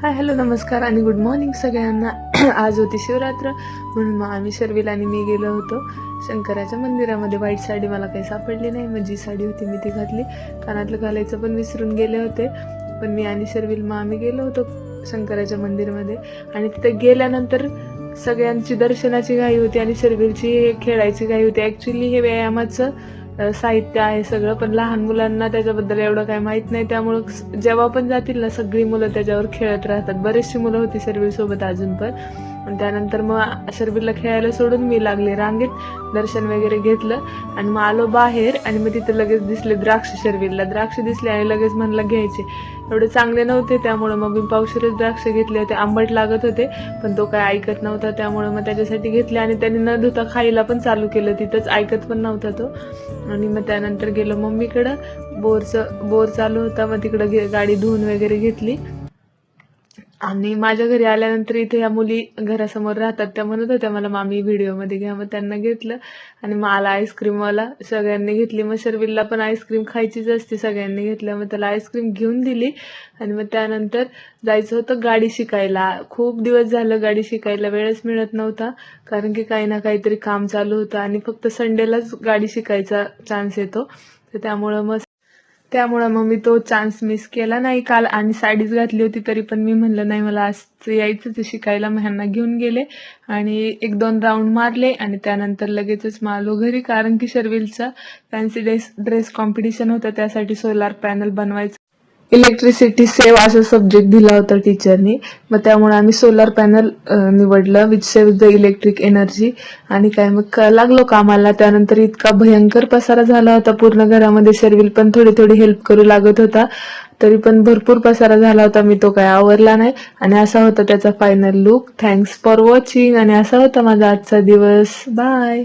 Hi hello नमस्कार आणि good morning सगळ्यांना. आज होती शिवरात्र म्हणून मग आम्ही शर्विल आणि मी गेलो होतो शंकराच्या मंदिरामध्ये. व्हाईट साडी मला काही सापडली नाही, मग जी साडी होती मी ती घातली. कानातलं घालायचं पण विसरून गेले होते, पण मी आणि शर्विल मग आम्ही गेलो होतो शंकराच्या मंदिरमध्ये. आणि तिथे गेल्यानंतर सगळ्यांची दर्शनाची घाई होती आणि शर्विलची खेळायची घाई होती. ॲक्च्युली हे व्यायामाचं साहित्य आहे सगळं, पण लहान मुलांना त्याच्याबद्दल एवढं काही माहीत नाही, त्यामुळं जेव्हा पण जातील ना सगळी मुलं त्याच्यावर खेळत राहतात. बरेचशी मुलं होती शर्विल सोबत अजून पण. आणि त्यानंतर मग शर्विलला खेळायला सोडून मी लागले रांगेत, दर्शन वगैरे घेतलं आणि मग आलो बाहेर. आणि मग तिथं लगेच दिसले द्राक्ष. शर्विलला द्राक्ष दिसले आणि लगेच म्हणलं घ्यायचे. एवढे चांगले नव्हते, त्यामुळं मग मी पावशेरच द्राक्ष घेतले होते. आंबट लागत होते पण तो काय ऐकत नव्हता, त्यामुळं मग त्याच्यासाठी घेतले. आणि त्याने न धुता खायला पण चालू केलं, तिथंच ऐकत पण नव्हता तो. आणि मग त्यानंतर गेलो मम्मीकडं. बोर चालू होता, मग तिकडं गाडी धुवून वगैरे घेतली. आणि माझ्या घरी आल्यानंतर इथे या मुली घरासमोर राहतात, त्या म्हणत होत्या मला मामी व्हिडिओमध्ये घ्या, मग त्यांना घेतलं. आणि मग आला आईस्क्रीमवाला, सगळ्यांनी घेतली. मग शर्विलला पण आईस्क्रीम खायचीच असते, सगळ्यांनी घेतलं. मग त्याला आईस्क्रीम घेऊन दिली. आणि मग त्यानंतर जायचं होतं गाडी शिकायला. खूप दिवस झालं गाडी शिकायला वेळच मिळत नव्हता, कारण की काही ना काहीतरी काम चालू होतं आणि फक्त संडेलाच गाडी शिकायचा चान्स येतो. तर त्यामुळं मग मी तो चान्स मिस केला नाही काल. आणि साडीच घातली होती तरी पण मी म्हणलं नाही, मला आज यायचं ते शिकायला. मग ह्यांना घेऊन गेले आणि 1-2 राऊंड मारले आणि त्यानंतर लगेचच मग आलो घरी, कारण की शर्विलचा फॅन्सी ड्रेस कॉम्पिटिशन होतं, त्यासाठी सोलार पॅनल बनवायचं. इलेक्ट्रिसिटी सेव्ह असा सब्जेक्ट दिला होता टीचरनी, मग त्यामुळे आम्ही सोलार पॅनल निवडलं, which save the electric energy. आणि काय मग लागलो कामाला. त्यानंतर इतका भयंकर पसारा झाला होता पूर्ण घरामध्ये. शर्विल पण थोडी थोडी हेल्प करू लागत होता, तरी पण भरपूर पसारा झाला होता. मी तो काय आवरला नाही. आणि असा होता त्याचा final look. Thanks for watching. आणि असा होता माझा आजचा दिवस. बाय.